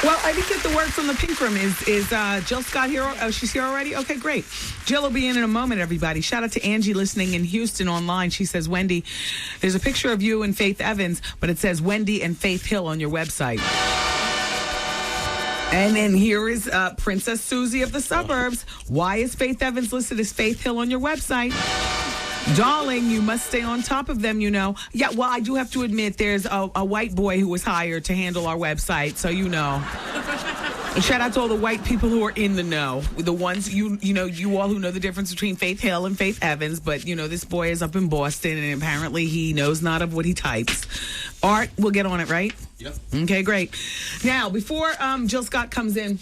Well, I didn't get the word from the pink room. Is Jill Scott here? Oh, she's here already? Okay, great. Jill will be in a moment, everybody. Shout out to Angie listening in Houston online. She says, Wendy, there's a picture of you and Faith Evans, but it says Wendy and Faith Hill on your website. And then here is Princess Susie of the suburbs. Why is Faith Evans listed as Faith Hill on your website? Darling, you must stay on top of them, you know. Yeah, well, I do have to admit there's a white boy who was hired to handle our website, so you know. And shout out to all the white people who are in the know. The ones, you all who know the difference between Faith Hill and Faith Evans. But, this boy is up in Boston, and apparently he knows not of what he types. Art, we'll get on it, right? Yep. Okay, great. Now, before Jill Scott comes in,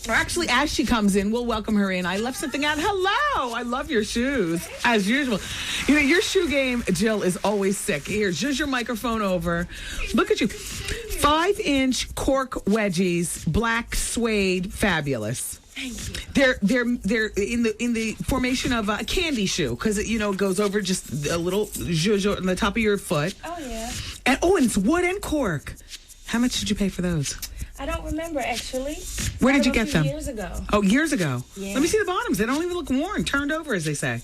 or actually, as she comes in, we'll welcome her in. I left something out. Hello. I love your shoes, as usual. Your shoe game, Jill, is always sick. Here, just your microphone over. Look at you. 5-inch cork wedgies, black suede, fabulous. Thank you. They're in the formation of a candy shoe because it goes over just a little zhuzh on the top of your foot. Oh, yeah. And it's wood and cork. How much did you pay for those? I don't remember, actually. Where did you get them? Years ago. Oh, years ago. Yeah. Let me see the bottoms. They don't even look worn. Turned over, as they say.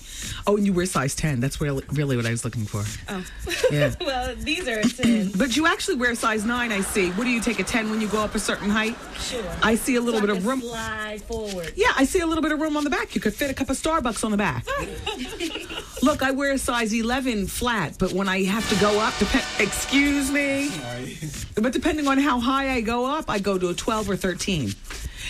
Oh, and you wear size 10. That's really what I was looking for. Oh. Yeah. Well, these are a 10. But you actually wear size 9, I see. What do you take, a 10 when you go up a certain height? Sure. I see a little bit of room. Slide forward. Yeah, I see a little bit of room on the back. You could fit a cup of Starbucks on the back. Look, I wear a size 11 flat, but when I have to go up, excuse me. Sorry. But depending on how high I go up, I go to a 12 or 13.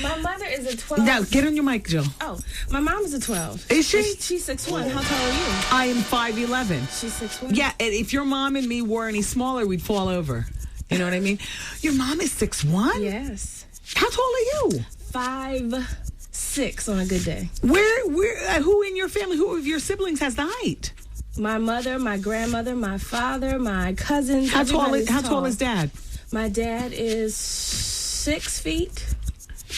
My mother is a 12. Now, get on your mic, Jill. Oh, my mom is a 12. Is she? She's 6'1". How tall are you? I am 5'11". She's 6'1". Yeah, and if your mom and me were any smaller, we'd fall over. You know what I mean? Your mom is 6'1"? Yes. How tall are you? 5'6" on a good day. Who in your family, who of your siblings has the height? My mother, my grandmother, my father, my cousins. How tall is Dad? My dad is 6 feet.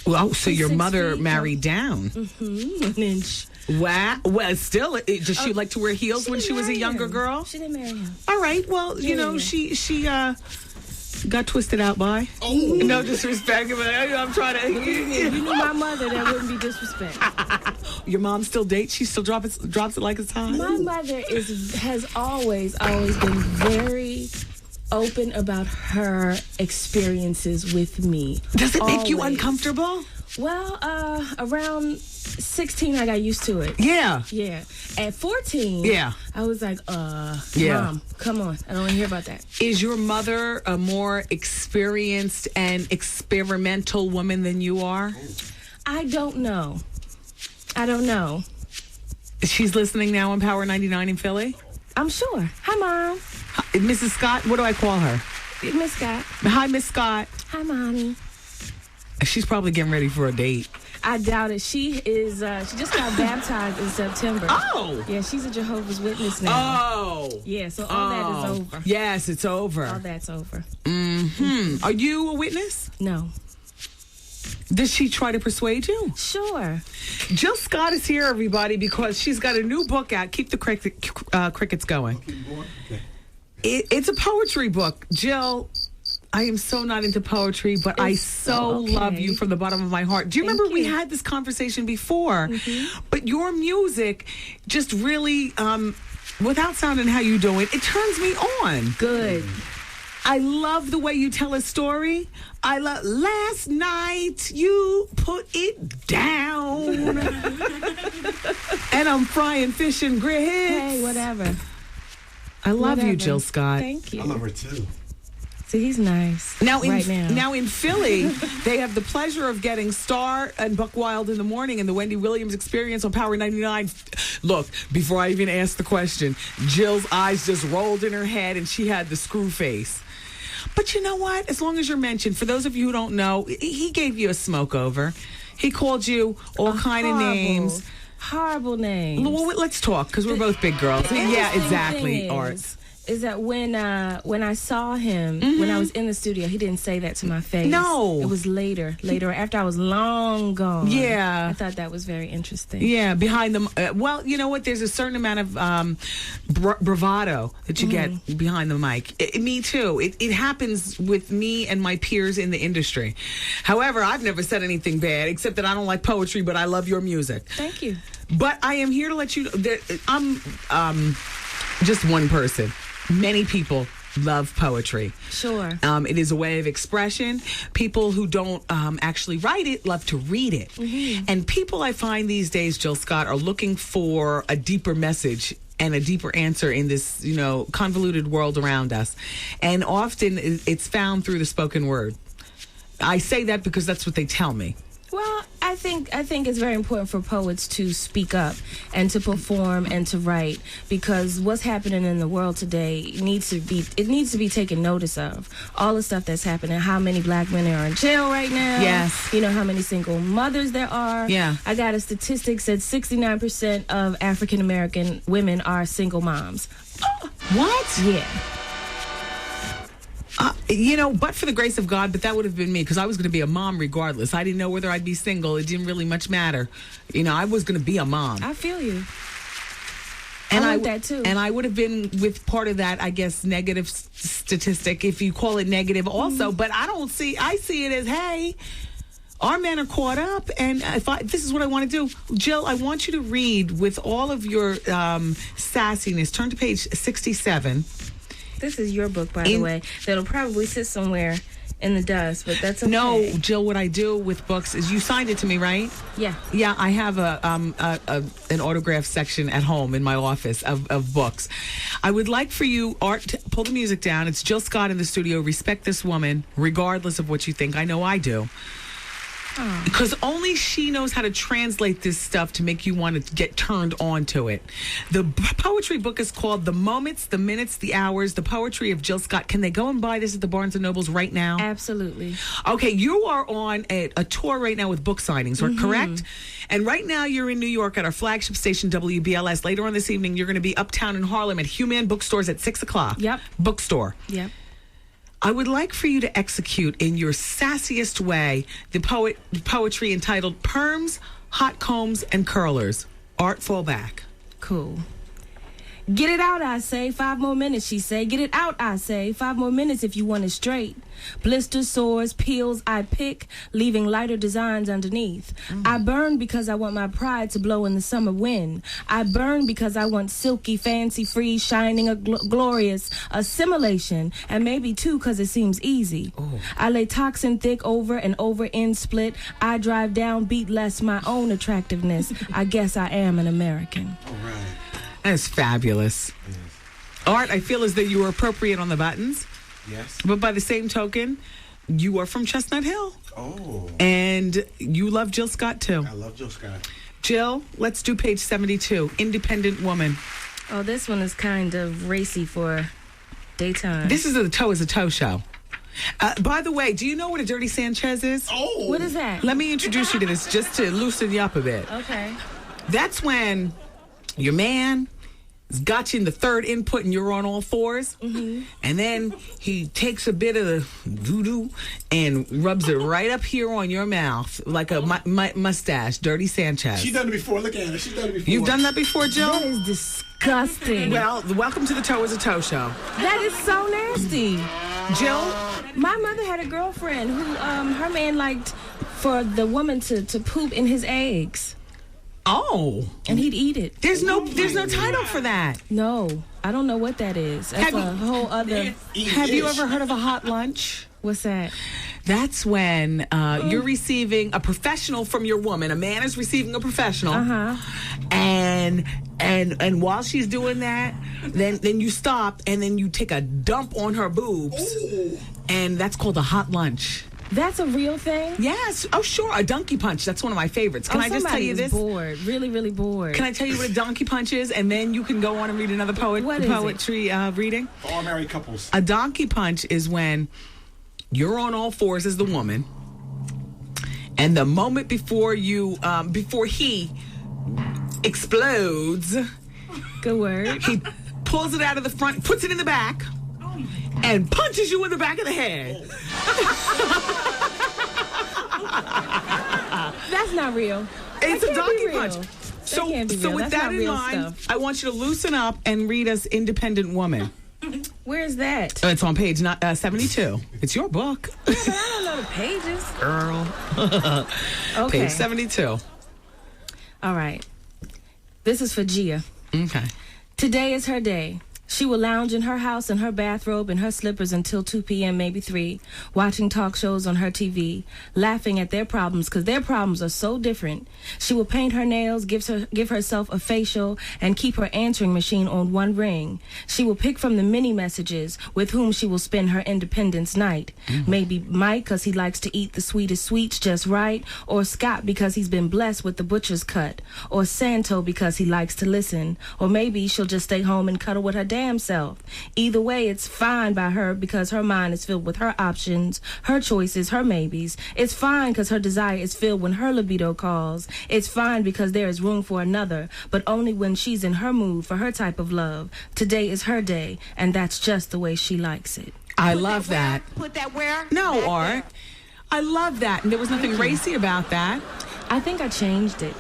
Well, so your 6 she feet, married down. Mm-hmm. 1 inch. Wow. Well, still, does she like to wear heels when she was a younger girl? She didn't marry him. All right. Well, she got twisted out by. Oh. No disrespect, but I'm trying to. If you knew my mother, there wouldn't be disrespect. Your mom still dates? She still drops it like it's hot? My mother has always been very open about her experiences with me. Does it make you Always. Uncomfortable? Well, around 16, I got used to it. Yeah. Yeah. At 14, Yeah. I was like, Yeah. Mom, come on. I don't want to hear about that. Is your mother a more experienced and experimental woman than you are? I don't know. She's listening now on Power 99 in Philly? I'm sure. Hi, Mom. Hi, Mrs. Scott, what do I call her? Miss Scott. Hi, Miss Scott. Hi, Mommy. She's probably getting ready for a date. I doubt it. She is. She just got baptized in September. Oh! Yeah, she's a Jehovah's Witness now. Oh! Yeah, so all that is over. Yes, it's over. All that's over. Mm-hmm. Are you a witness? No. Did she try to persuade you? Sure. Jill Scott is here, everybody, because she's got a new book out. Keep the crickets going. Okay. It's a poetry book. Jill, I am so not into poetry, but I so love you from the bottom of my heart. Do you remember we had this conversation before? Mm-hmm. But your music just really, without sounding how you do it, it turns me on. Good. I love the way you tell a story. I love last night you put it down. And I'm frying fish and grits. Hey, whatever. I love you, Jill Scott. Thank you. I love her too. See, he's nice. Now now in Philly, they have the pleasure of getting Star and Buck Wild in the morning and the Wendy Williams Experience on Power 99. Look, before I even asked the question, Jill's eyes just rolled in her head and she had the screw face. But you know what? As long as you're mentioned, for those of you who don't know, he gave you a smoke over. He called you all kind of names. Horrible names. Well, let's talk, because we're both big girls. Yeah, exactly, Art. is that when I saw him, when I was in the studio, he didn't say that to my face. No. It was later after I was long gone. Yeah. I thought that was very interesting. Yeah, behind them. Well, you know what? There's a certain amount of bravado that you get behind the mic. Me too. It happens with me and my peers in the industry. However, I've never said anything bad, except that I don't like poetry, but I love your music. Thank you. But I am here to let you know that I'm just one person. Many people love poetry. Sure. It is a way of expression. People who don't actually write it love to read it. And people I find these days, Jill Scott, are looking for a deeper message and a deeper answer in this, convoluted world around us. And often it's found through the spoken word. I say that because that's what they tell me. Well, I think it's very important for poets to speak up and to perform and to write, because what's happening in the world today needs to be taken notice of. All the stuff that's happening, how many black men are in jail right now. Yes. How many single mothers there are. Yeah. I got a statistic that 69% of African American women are single moms. What? Yeah. But for the grace of God, but that would have been me, because I was going to be a mom regardless. I didn't know whether I'd be single. It didn't really much matter. I was going to be a mom. I feel you. And I want that too. And I would have been with part of that, I guess, negative statistic, if you call it negative also. But I see it as, hey, our men are caught up, and this is what I want to do. Jill, I want you to read with all of your sassiness. Turn to page 67. This is your book, by the way, that'll probably sit somewhere in the dust, but that's okay. No, Jill, what I do with books is, you signed it to me, right? Yeah. Yeah, I have an autograph section at home in my office of books. I would like for you, Art, to pull the music down. It's Jill Scott in the studio. Respect this woman, regardless of what you think. I know I do. Because only she knows how to translate this stuff to make you want to get turned on to it. The poetry book is called The Moments, the Minutes, the Hours, the Poetry of Jill Scott. Can they go and buy this at the Barnes & Nobles right now? Absolutely. Okay, you are on a tour right now with book signings, correct? And right now you're in New York at our flagship station, WBLS. Later on this evening, you're going to be uptown in Harlem at Human Bookstores at 6 o'clock. Yep. Bookstore. Yep. I would like for you to execute in your sassiest way the poetry entitled Perms, Hot Combs, and Curlers. Art, fall back. Cool. Get it out, I say. 5 more minutes, she say. Get it out, I say. 5 more minutes if you want it straight. Blisters, sores, peels, I pick, leaving lighter designs underneath. I burn because I want my pride to blow in the summer wind. I burn because I want silky, fancy, free, shining, glorious assimilation. And maybe, too, because it seems easy. I lay toxin thick over and over in split. I drive down, beat less my own attractiveness. I guess I am an American. All right. That's fabulous. Yes. Art, I feel as though you were appropriate on the buttons. Yes. But by the same token, you are from Chestnut Hill. Oh. And you love Jill Scott, too. I love Jill Scott. Jill, let's do page 72. Independent Woman. Oh, this one is kind of racy for daytime. This is a toe show. By the way, do you know what a Dirty Sanchez is? Oh. What is that? Let me introduce you to this just to loosen you up a bit. Okay. That's when your man has got you in the third input and you're on all fours. And then he takes a bit of the voodoo and rubs it right up here on your mouth like a mustache. Dirty Sanchez. She's done it before. Look at her. She's done it before. You've done that before, Jill? That is disgusting. Well, welcome to the Toe is a Toe show. That is so nasty. Jill? My mother had a girlfriend who, her man liked for the woman to poop in his eggs. Oh. And he'd eat it. There's no title for that. No, I don't know what that is. That's a whole other... Have you ever heard of a hot lunch? What's that? That's when you're receiving a professional from your woman. A man is receiving a professional. And while she's doing that, then you stop and then you take a dump on her boobs. Ooh. And that's called a hot lunch. That's a real thing? Yes. Oh, sure. A donkey punch. That's one of my favorites. Can I just tell you this? Bored. Really, really bored. Can I tell you what a donkey punch is? And then you can go on and read another poetry reading? For all married couples. A donkey punch is when you're on all fours as the woman, and the moment before before he explodes, Good word. he pulls it out of the front, puts it in the back, and punches you in the back of the head. That's not real. It's a donkey punch. So with that in mind, I want you to loosen up and read us Independent Woman. Where's that? It's on page 72. It's your book. Yeah, but I don't know the pages. Girl. Okay. Page 72. All right. This is for Gia. Okay. Today is her day. She will lounge in her house in her bathrobe and her slippers until 2 p.m., maybe 3, watching talk shows on her TV, laughing at their problems because their problems are so different. She will paint her nails, give herself a facial, and keep her answering machine on 1 ring. She will pick from the many messages with whom she will spend her independence night. Maybe Mike because he likes to eat the sweetest sweets just right, or Scott because he's been blessed with the butcher's cut, or Santo because he likes to listen, or maybe she'll just stay home and cuddle with her damn self. Either way, it's fine by her because her mind is filled with her options, her choices, her maybes. It's fine because her desire is filled when her libido calls. It's fine because there is room for another, but only when she's in her mood for her type of love. Today is her day, and that's just the way she likes it. I love that. Put that where? No, Art. I love that. And there was nothing racy about that. I think I changed it.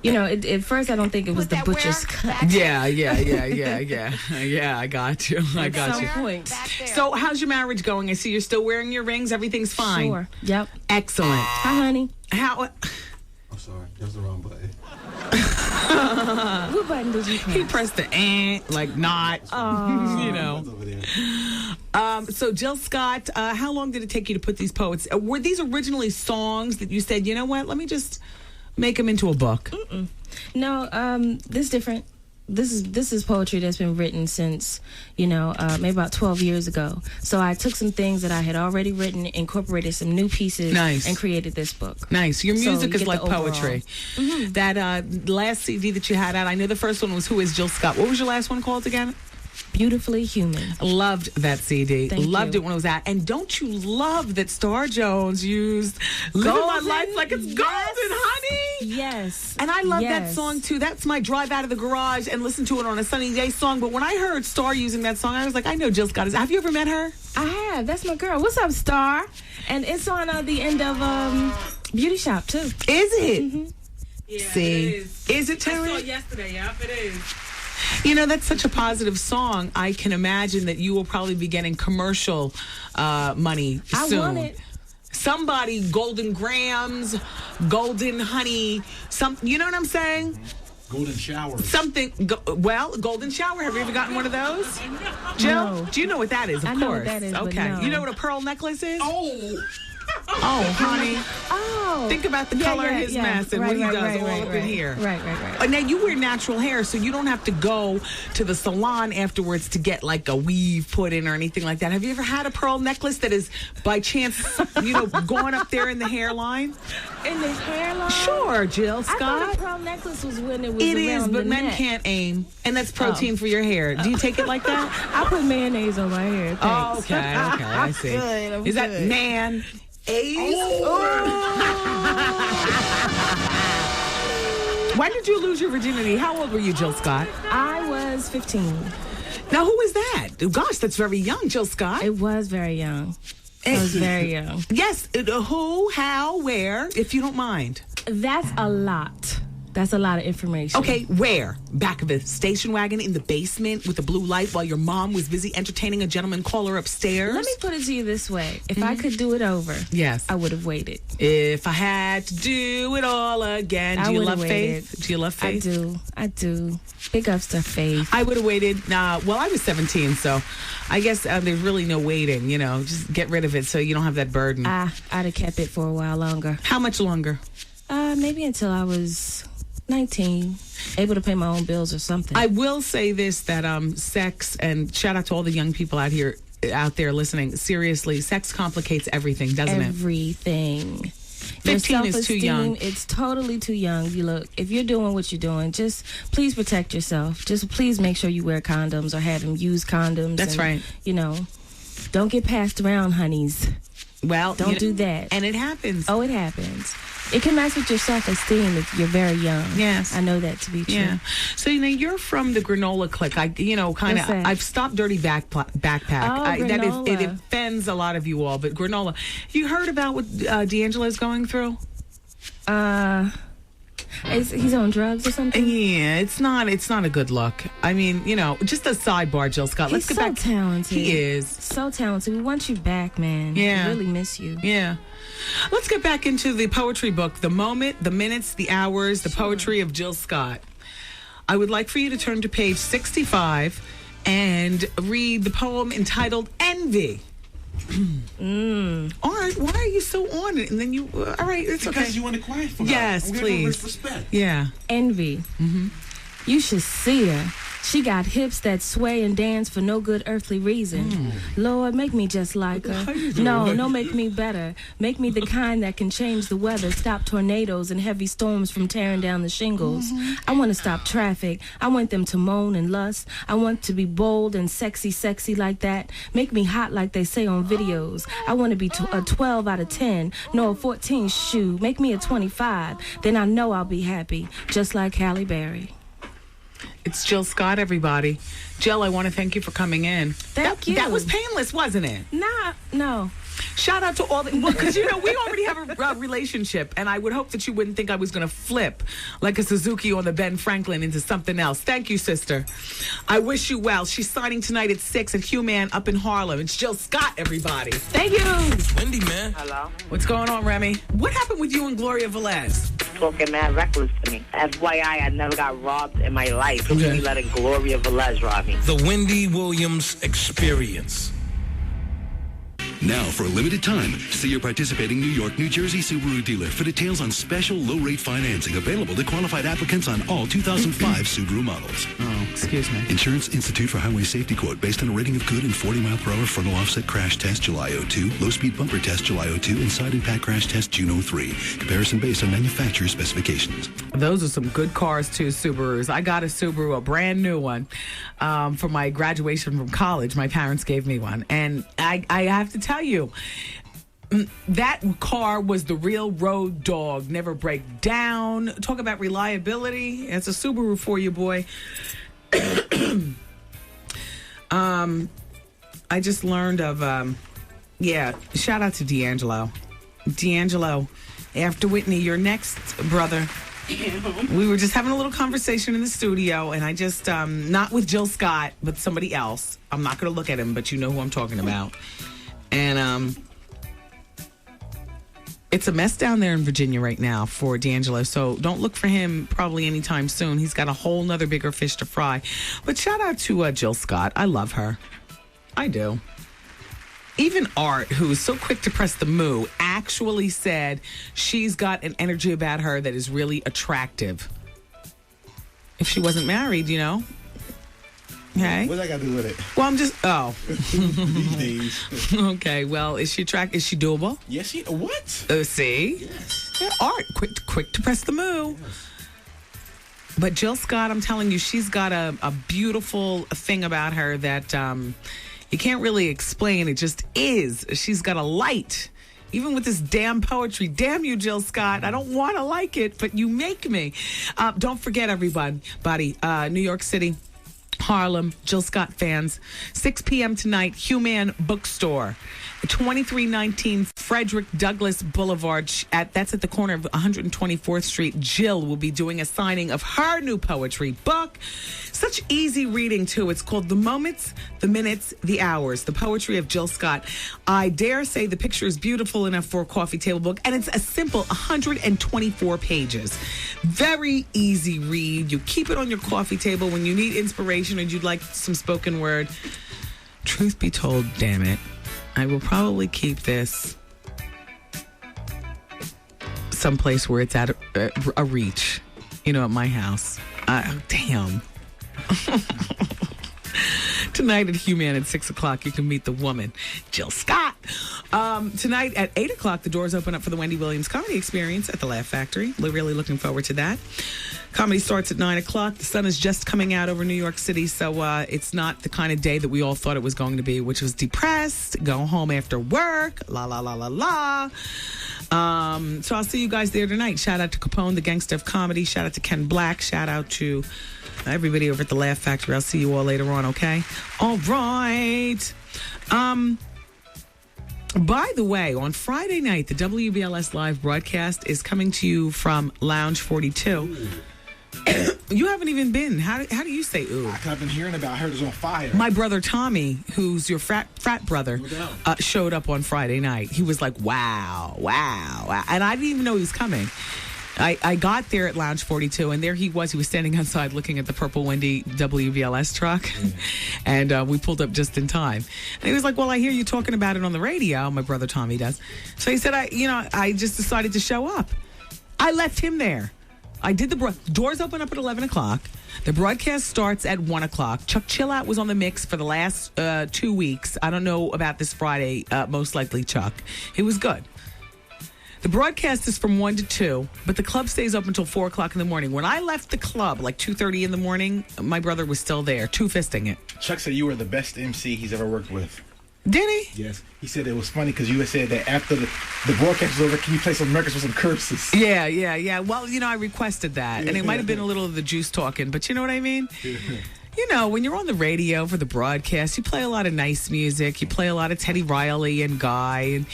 You know, at first I don't think it was the butcher's cut. Yeah. Yeah, I got you. I got you. Some point. So, how's your marriage going? I see you're still wearing your rings. Everything's fine. Sure. Yep. Excellent. Hi, honey. How? I'm sorry, that's the wrong button. What button did you press? He pressed the like not. You know. What's over there? So, Jill Scott, how long did it take you to put these poets? Were these originally songs that you said, you know what? Let me just make them into a book. No, this is different. This is poetry that's been written since, maybe about 12 years ago. So I took some things that I had already written, incorporated some new pieces, Nice. and created this book. Nice. Your So music you is get like the overall. poetry. That last CD that you had out, I know the first one was Who is Jill Scott? What was your last one called again? Beautifully Human. Loved that CD. Thank Loved you. it when it was out. And don't you love that Star Jones used Living My Golden? Life Like It's Golden, honey? Yes. And I love that Yes. song too. That's my drive out of the garage and listen to it on a sunny day song. But when I heard Star using that song, I was like, I know Jill Scott is. Have you ever met her? I have. That's my girl. What's up, Star? And it's on the end of Beauty Shop, too. Is it? Yeah, See. it is. Is it, I saw Terry? it yesterday. Yep, it is. You know, that's such a positive song. I can imagine that you will probably be getting commercial money I soon. want it. Somebody, Golden Grams, Golden Honey, you know what I'm saying? Golden showers. Something, Golden Shower. Have you ever gotten one of those? Jill, No. do you know what that is? Of I course. know what that is, but Okay. no. You know what a pearl necklace is? Oh! Oh, honey. Oh. Think about the color of his mess and what he does all up in here. Right. Now, you wear natural hair, so you don't have to go to the salon afterwards to get like a weave put in or anything like that. Have you ever had a pearl necklace that is by chance, gone up there in the hairline? In the hairline? Sure, Jill I Scott. thought a pearl necklace was when it was It around is, but the men neck. can't aim, and that's protein for your hair. Do you take it like that? I put mayonnaise on my hair. Oh, Thanks. okay, I see. Good, I'm Is that good. man? Ace? When did you lose your virginity? How old were you, Jill Scott? I was 15. Now, who is that? Gosh, that's very young, Jill Scott. It was very young. I was very young. Yes, who, how, where, if you don't mind. That's a lot. That's a lot of information. Okay, where? Back of a station wagon in the basement with a blue light while your mom was busy entertaining a gentleman caller upstairs? Let me put it to you this way. If I could do it over, Yes. I would have waited. If I had to do it all again. Do you would've love waited. Faith? Do you love Faith? I do. Big ups to Faith. I would have waited. I was 17, so I guess there's really no waiting, Just get rid of it so you don't have that burden. I'd have kept it for a while longer. How much longer? Maybe until I was 19, able to pay my own bills or something. I will say this, that sex, and shout out to all the young people out there listening, seriously, sex complicates everything, doesn't it? Everything. 15 is too young. It's totally too young. If you're doing what you're doing, just please protect yourself. Just please make sure you wear condoms or have them use condoms. That's right. Don't get passed around, honeys. Well, Don't do that. And it happens. Oh, it happens. It can mess with your self-esteem if you're very young. Yes. I know that to be true. Yeah. So, you're from the granola clique. Kind of, What's that? I've stopped dirty backpack. Granola. It offends a lot of you all, but granola. You heard about what D'Angelo's going through? He's on drugs or something? Yeah, it's not a good look. I mean, just a sidebar, Jill Scott. Let's He's get so back. talented. He is. So talented. We want you back, man. Yeah. We really miss you. Yeah. Let's get back into the poetry book. The moment, the minutes, the hours, the poetry of Jill Scott. I would like for you to turn to page 65 and read the poem entitled Envy. All right, why are you so on it? And then you, all right, it's okay. Because you want to quiet for her. Yes, I'm giving please. her respect. Yeah. Envy. You should see her. She got hips that sway and dance for no good earthly reason. Lord, make me just like her. No, make me better. Make me the kind that can change the weather, stop tornadoes and heavy storms from tearing down the shingles. I want to stop traffic. I want them to moan and lust. I want to be bold and sexy like that. Make me hot like they say on videos. I want to be a 12 out of 10. No, a 14 shoe. Make me a 25. Then I know I'll be happy, just like Halle Berry. It's Jill Scott, everybody. Jill, I want to thank you for coming in. Thank you. That was painless, wasn't it? No. Shout out to all the, because we already have a relationship, and I would hope that you wouldn't think I was going to flip like a Suzuki on the Ben Franklin into something else. Thank you, sister. I wish you well. She's starting tonight at 6 at Human up in Harlem. It's Jill Scott, everybody. Thank you. Wendy, man. Hello? What's going on, Remy? What happened with you and Gloria Velez? Talking mad reckless to me. FYI, I never got robbed in my life. Okay. Me letting Gloria Velez rob me. The Wendy Williams Experience. Now, for a limited time, see your participating New York, New Jersey Subaru dealer for details on special low-rate financing available to qualified applicants on all 2005 Subaru models. Oh, excuse me. Insurance Institute for Highway Safety quote based on a rating of good and 40-mile-per-hour frontal offset crash test July 02, low-speed bumper test July 02, and side impact crash test June 03. Comparison based on manufacturer's specifications. Those are some good cars, too, Subarus. I got a Subaru, a brand new one, for my graduation from college. My parents gave me one. And I have to tell you, that car was the real road dog. Never break down. Talk about reliability. It's a Subaru for you, boy. I just learned of, shout out to D'Angelo. D'Angelo, after Whitney, you're next, brother. We were just having a little conversation in the studio, and I just, not with Jill Scott, but somebody else. I'm not going to look at him, but you know who I'm talking about. And it's a mess down there in Virginia right now for D'Angelo, so don't look for him probably anytime soon. He's got a whole nother bigger fish to fry. But shout out to Jill Scott. I love her. I do. Even Art, who is so quick to press the moo, actually said she's got an energy about her that is really attractive. If she wasn't married, Okay. What I got to do with it? Well, I'm just, These days. Okay, well, is she attractive? Is she doable? Yes, what? See? Yes. Yeah, Art, quick to press the moo. Yes. But Jill Scott, I'm telling you, she's got a beautiful thing about her that you can't really explain. It just is. She's got a light. Even with this damn poetry. Damn you, Jill Scott. I don't want to like it, but you make me. Don't forget, everybody, New York City, Harlem, Jill Scott fans, 6 p.m. tonight, Human Bookstore, 2319 Frederick Douglass Boulevard. That's at the corner of 124th Street. Jill will be doing a signing of her new poetry book. Such easy reading, too. It's called The Moments, The Minutes, The Hours, the poetry of Jill Scott. I dare say the picture is beautiful enough for a coffee table book, and it's a simple 124 pages. Very easy read. You keep it on your coffee table when you need inspiration or you'd like some spoken word. Truth be told, damn it, I will probably keep this someplace where it's at a reach, at my house. Damn. Tonight at Human at 6 o'clock, you can meet the woman, Jill Scott. Tonight at 8 o'clock, the doors open up for the Wendy Williams Comedy Experience at the Laugh Factory. We're really looking forward to that. Comedy starts at 9 o'clock. The sun is just coming out over New York City, so it's not the kind of day that we all thought it was going to be, which was depressed, go home after work, la, la, la, la, la. So I'll see you guys there tonight. Shout out to Capone, the gangster of comedy. Shout out to Ken Black. Shout out to everybody over at the Laugh Factory. I'll see you all later on, okay? All right. By the way, on Friday night, the WBLS live broadcast is coming to you from Lounge 42. You haven't even been. How do you say ooh? I've been hearing about. I heard it's on fire. My brother Tommy, who's your frat brother, No doubt. showed up on Friday night. He was like, wow. And I didn't even know he was coming. I got there at Lounge 42, and there he was. He was standing outside looking at the purple Wendy WBLS truck, and we pulled up just in time. And he was like, well, I hear you talking about it on the radio. My brother Tommy does. So he said, I just decided to show up. I left him there. I did doors open up at 11 o'clock. The broadcast starts at 1 o'clock. Chuck Chillout was on the mix for the last 2 weeks. I don't know about this Friday, most likely Chuck. He was good. The broadcast is from 1 to 2, but the club stays open until 4 o'clock in the morning. When I left the club, like 2:30 in the morning, my brother was still there, two-fisting it. Chuck said you were the best MC he's ever worked with. Did he? Yes. He said it was funny because you had said that after the broadcast was over, can you play some records with some curses? Yeah. Well, I requested that, and it might have been a little of the juice talking, but you know what I mean? When you're on the radio for the broadcast, you play a lot of nice music. You play a lot of Teddy Riley and Guy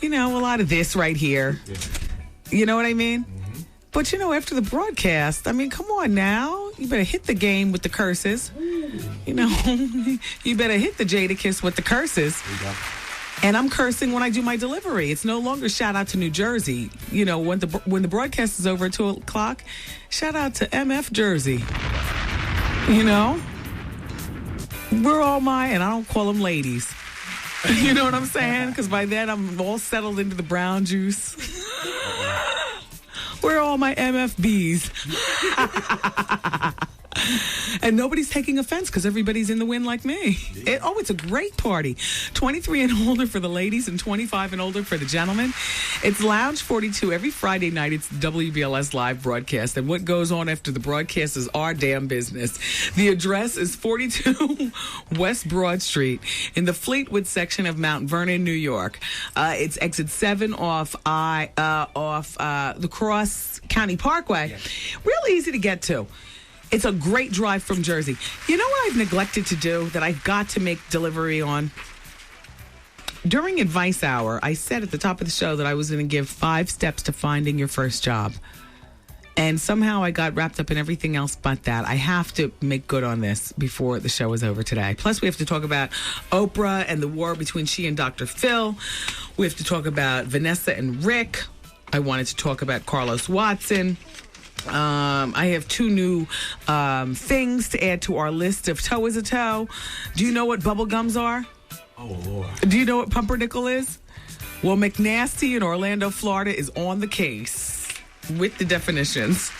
and, a lot of this right here. You know what I mean? Mm-hmm. But, after the broadcast, I mean, come on now. You better hit the game with the curses. You better hit the Jadakiss with the curses. And I'm cursing when I do my delivery. It's no longer shout out to New Jersey. When the broadcast is over at 2 o'clock, shout out to MF Jersey. We're all and I don't call them ladies. You know what I'm saying? Because by then I'm all settled into the brown juice. Where are all my MFBs? And nobody's taking offense because everybody's in the wind like me. It's a great party. 23 and older for the ladies and 25 and older for the gentlemen. It's Lounge 42 every Friday night. It's the WBLS live broadcast. And what goes on after the broadcast is our damn business. The address is 42 West Broad Street in the Fleetwood section of Mount Vernon, New York. It's exit 7 off the Cross County Parkway. Real easy to get to. It's a great drive from Jersey. You know what I've neglected to do that I've got to make delivery on? During Advice Hour, I said at the top of the show that I was going to give 5 steps to finding your first job. And somehow I got wrapped up in everything else but that. I have to make good on this before the show is over today. Plus, we have to talk about Oprah and the war between she and Dr. Phil. We have to talk about Vanessa and Rick. I wanted to talk about Carlos Watson. I have 2 new things to add to our list of toe is a toe. Do you know what bubble gums are? Oh, Lord. Do you know what pumpernickel is? Well, McNasty in Orlando, Florida is on the case with the definitions.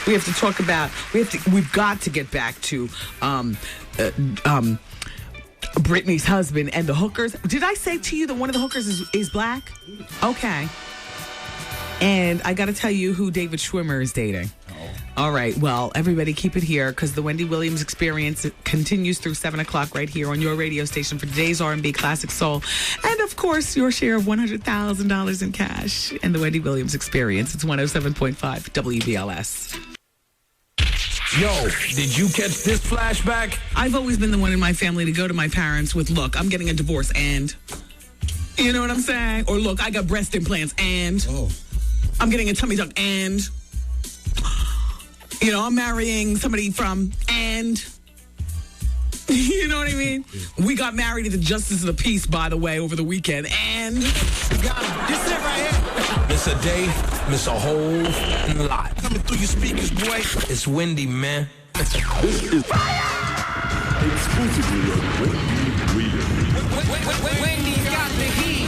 We have to talk about, we've got to get back to Brittany's husband and the hookers. Did I say to you that one of the hookers is black? Okay. And I got to tell you who David Schwimmer is dating. All right. Well, everybody keep it here because the Wendy Williams experience continues through 7 o'clock right here on your radio station for today's R&B Classic Soul. And, of course, your share of $100,000 in cash and the Wendy Williams experience. It's 107.5 WBLS. Yo, did you catch this flashback? I've always been the one in my family to go to my parents with, look, I'm getting a divorce and... You know what I'm saying? Or, look, I got breast implants and... Oh. I'm getting a tummy tuck and, I'm marrying somebody from and, you know what I mean? We got married at the Justice of the Peace, by the way, over the weekend. And, got him. This is it right here. Miss a day, miss a whole lot. Coming through your speakers, boy. It's Wendy, man. This is exclusively on Wendy Williams. Wendy's got the heat.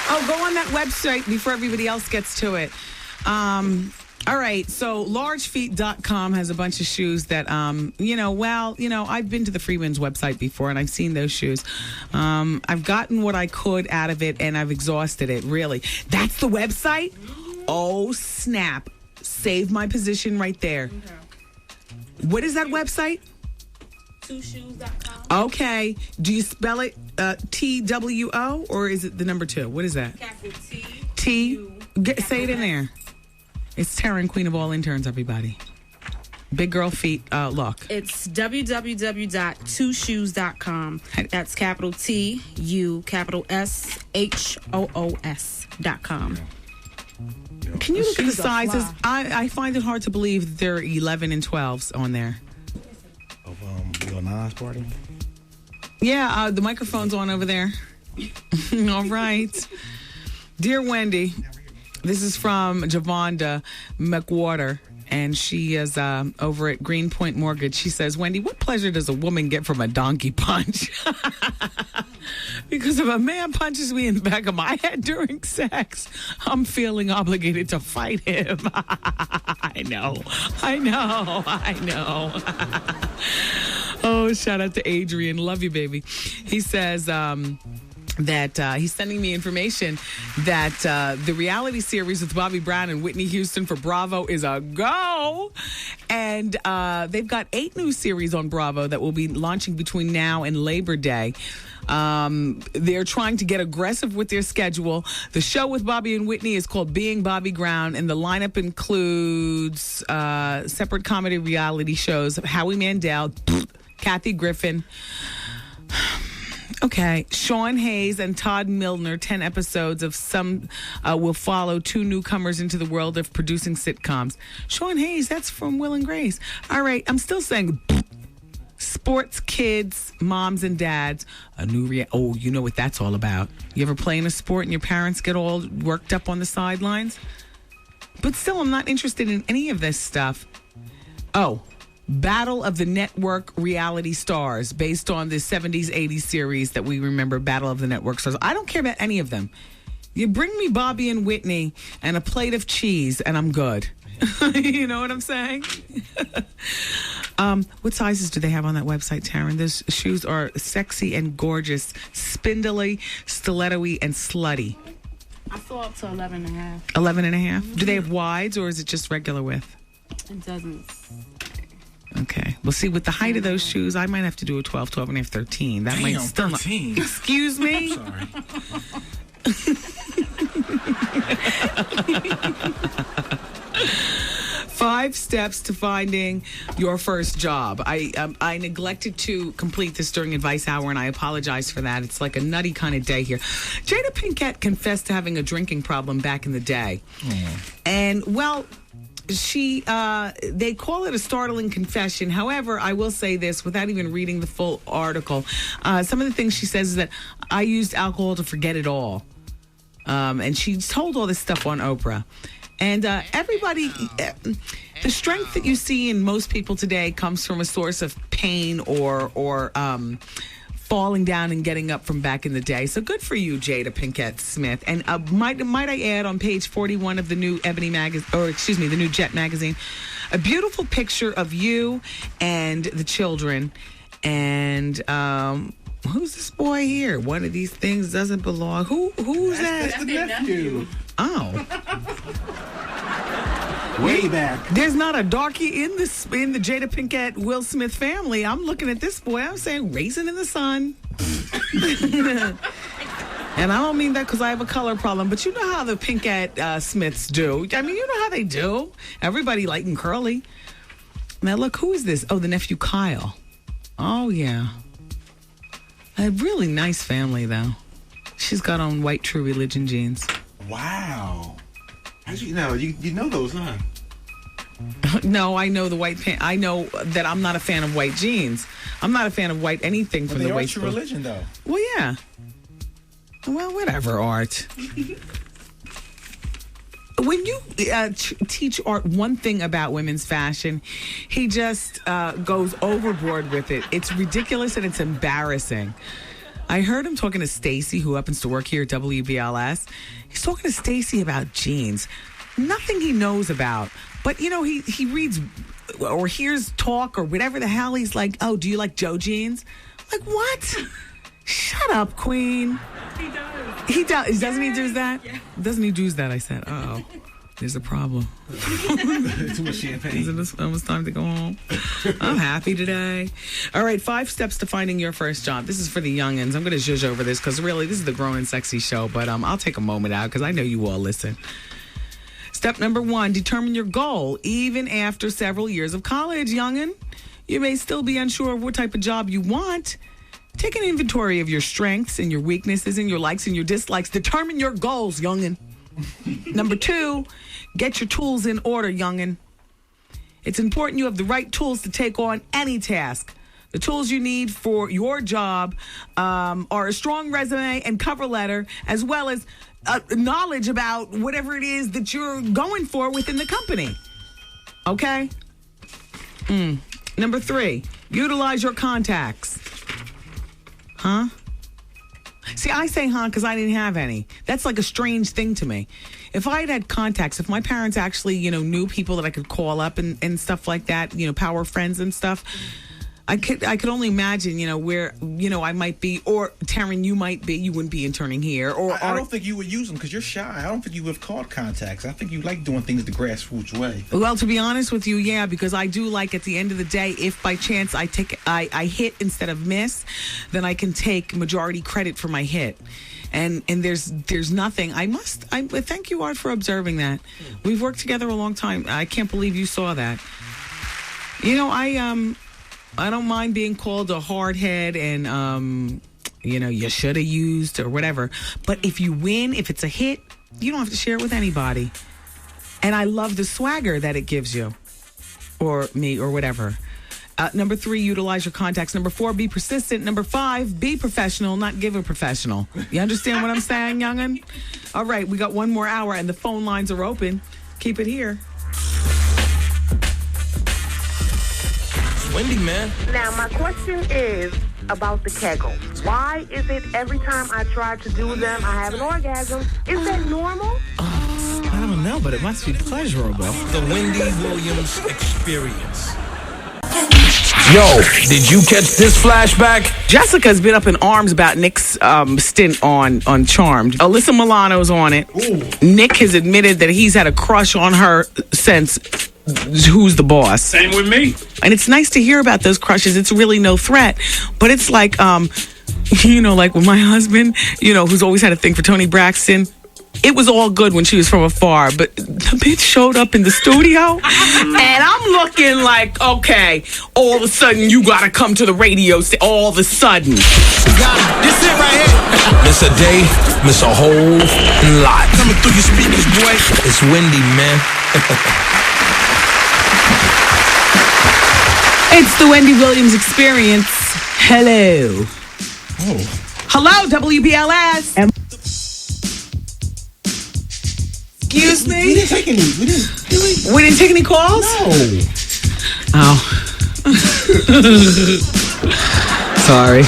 Oh, go on that website before everybody else gets to it. All right, so largefeet.com has a bunch of shoes that, I've been to the Freeman's website before and I've seen those shoes. I've gotten what I could out of it and I've exhausted it, really. That's the website? Oh, snap. Save my position right there. Okay. What is that website? twoshoes.com. Okay. Do you spell it TWO or is it the number 2? What is that? Capital T? Say it in there. It's Taryn, queen of all interns, everybody. Big girl feet, look. It's www.twoshoes.com. That's capital TU, capital SHOOS.com. Can you look at the sizes? I find it hard to believe that there are 11 and 12s on there. Of Lil Nas party? Yeah, the microphone's on over there. All right. Dear Wendy, this is from Javonda McWater, and she is over at Greenpoint Mortgage. She says, Wendy, what pleasure does a woman get from a donkey punch? Because if a man punches me in the back of my head during sex, I'm feeling obligated to fight him. I know. Oh, shout out to Adrian. Love you, baby. He says, that he's sending me information that the reality series with Bobby Brown and Whitney Houston for Bravo is a go. And they've got 8 new series on Bravo that will be launching between now and Labor Day. They're trying to get aggressive with their schedule. The show with Bobby and Whitney is called Being Bobby Brown, and the lineup includes separate comedy reality shows of Howie Mandel, Kathy Griffin, okay, Sean Hayes and Todd Milner. 10 episodes of some will follow 2 newcomers into the world of producing sitcoms. Sean Hayes, that's from Will and Grace. All right, I'm still saying sports, kids, moms and dads. A new you know what that's all about. You ever play in a sport and your parents get all worked up on the sidelines? But still, I'm not interested in any of this stuff. Oh, Battle of the Network reality stars based on the 70s, 80s series that we remember, Battle of the Network stars. I don't care about any of them. You bring me Bobby and Whitney and a plate of cheese and I'm good. You know what I'm saying? What sizes do they have on that website, Taryn? Those shoes are sexy and gorgeous, spindly, stiletto-y, and slutty. I saw up to 11 and a half. 11 and a half? Do they have wides or is it just regular width? It doesn't. Okay. Well, see, with the height of those shoes, I might have to do a 12, 12 and a half, 13. That might still 13. Not... Excuse me? Sorry. 5 steps to finding your first job. I neglected to complete this during Advice Hour, and I apologize for that. It's like a nutty kind of day here. Jada Pinkett confessed to having a drinking problem back in the day. And, well... they call it a startling confession. However, I will say this without even reading the full article. Some of the things she says is that I used alcohol to forget it all. And she told all this stuff on Oprah. And everybody, the strength that you see in most people today comes from a source of pain or falling down and getting up from back in the day. So good for you, Jada Pinkett Smith. And might I add, on page 41 of the new the new Jet magazine, a beautiful picture of you and the children. And who's this boy here? One of these things doesn't belong. Who's that? That's the nephew. Oh. Way back. There's not a darky in the Jada Pinkett Will Smith family. I'm looking at this boy. I'm saying raisin in the sun. And I don't mean that because I have a color problem, but you know how the Pinkett Smiths do. I mean, you know how they do. Everybody light and curly. Now look, who is this? Oh, the nephew Kyle. Oh yeah. A really nice family though. She's got on white True Religion jeans. Wow. How'd you know? You know those, huh? No, I know the white pants. I know that I'm not a fan of white jeans. I'm not a fan of white anything from the waist. True Religion, though. Well, yeah. Well, whatever, Art. When you teach Art one thing about women's fashion, he just goes overboard with it. It's ridiculous and it's embarrassing. I heard him talking to Stacy, who happens to work here at WBLS. He's talking to Stacy about jeans. nothing he knows about. But, he reads or hears talk or whatever the hell. He's like, oh, do you like Joe jeans? Like, what? Shut up, Queen. He does. He does. Doesn't he do that? Yeah. Doesn't he do that? I said, uh-oh. There's a problem. Too much champagne. Is it almost time to go home? I'm happy today. All right, 5 steps to finding your first job. This is for the youngins. I'm going to zhuzh over this because really this is the Grown and Sexy show, but I'll take a moment out because I know you all listen. Step number 1, determine your goal. Even after several years of college, youngin, you may still be unsure of what type of job you want. Take an inventory of your strengths and your weaknesses and your likes and your dislikes. Determine your goals, youngin. Number 2, get your tools in order, youngin. It's important you have the right tools to take on any task. The tools you need for your job are a strong resume and cover letter, as well as knowledge about whatever it is that you're going for within the company. Okay? Number 3, utilize your contacts. Huh? See, I say because I didn't have any. That's like a strange thing to me. If I had contacts, if my parents actually, knew people that I could call up and stuff like that, power friends and stuff, I could only imagine, where, I might be, or Taryn, you might be. You wouldn't be interning here. I don't think you would use them because you're shy. I don't think you would have called contacts. I think you like doing things the grassroots way. Well, to be honest with you, yeah, because I do like at the end of the day, if by chance I hit instead of miss, then I can take majority credit for my hit. And there's nothing. I thank you, Art, for observing that. We've worked together a long time. I can't believe you saw that. I don't mind being called a hardhead and, you should have used or whatever. But if you win, if it's a hit, you don't have to share it with anybody. And I love the swagger that it gives you or me or whatever. Number 3, utilize your contacts. Number 4, be persistent. Number 5, be professional, not give a professional. You understand what I'm saying, young'un? All right, we got one more hour and the phone lines are open. Keep it here. Wendy, man. Now, my question is about the kegels. Why is it every time I try to do them, I have an orgasm? Is that normal? I don't know, but it must be pleasurable. The Wendy Williams Experience. Yo, did you catch this flashback? Jessica's been up in arms about Nick's stint on Charmed. Alyssa Milano's on it. Ooh. Nick has admitted that he's had a crush on her since Who's the Boss. Same with me. And it's nice to hear about those crushes. It's really no threat. But it's like, like with my husband, who's always had a thing for Toni Braxton. It was all good when she was from afar, but the bitch showed up in the studio, and I'm looking like, okay, all of a sudden you gotta come to the radio. All of a sudden, This it right here. Miss a day, miss a whole lot. Coming through your speakers, boy. It's Wendy, man. It's the Wendy Williams Experience. Hello. Oh. Hello, WBLS. Excuse me? We didn't take any. We didn't take any calls? No. Oh. Sorry.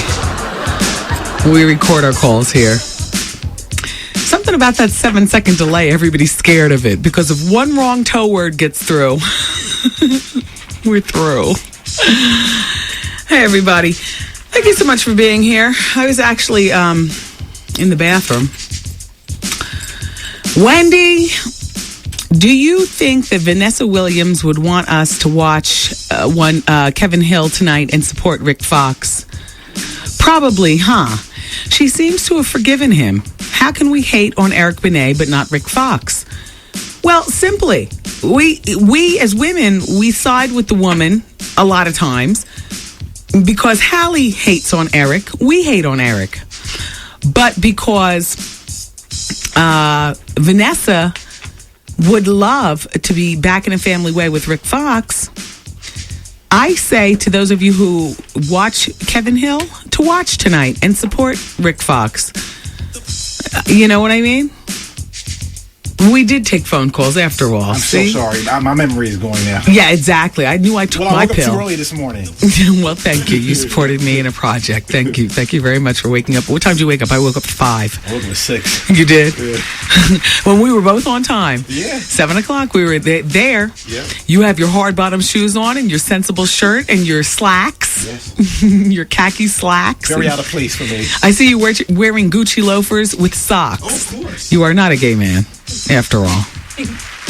We record our calls here. Something about that 7-second delay, everybody's scared of it because if one wrong toe word gets through, we're through. Hey, everybody. Thank you so much for being here. I was actually in the bathroom. Wendy, do you think that Vanessa Williams would want us to watch Kevin Hill tonight and support Rick Fox? Probably, huh? She seems to have forgiven him. How can we hate on Eric Benet but not Rick Fox? Well, simply, we as women, we side with the woman a lot of times because Hallie hates on Eric. We hate on Eric. But because Vanessa would love to be back in a family way with Rick Fox, I say to those of you who watch Kevin Hill to watch tonight and support Rick Fox. You know what I mean? We did take phone calls after all. I'm so sorry. My memory is going now. Yeah, exactly. I knew I took Well, I my woke up pill. too early this morning. Well, thank you. You supported me in a project. Thank you. Thank you very much for waking up. What time did you wake up? I woke up at 5. I woke up at 6. You did? Yeah. When we were both on time. Yeah. 7 o'clock, we were there. Yeah. You have your hard bottom shoes on and your sensible shirt and your slacks. Yes. Your khaki slacks. Very out of place for me. I see you wearing Gucci loafers with socks. Oh, of course. You are not a gay man, after all.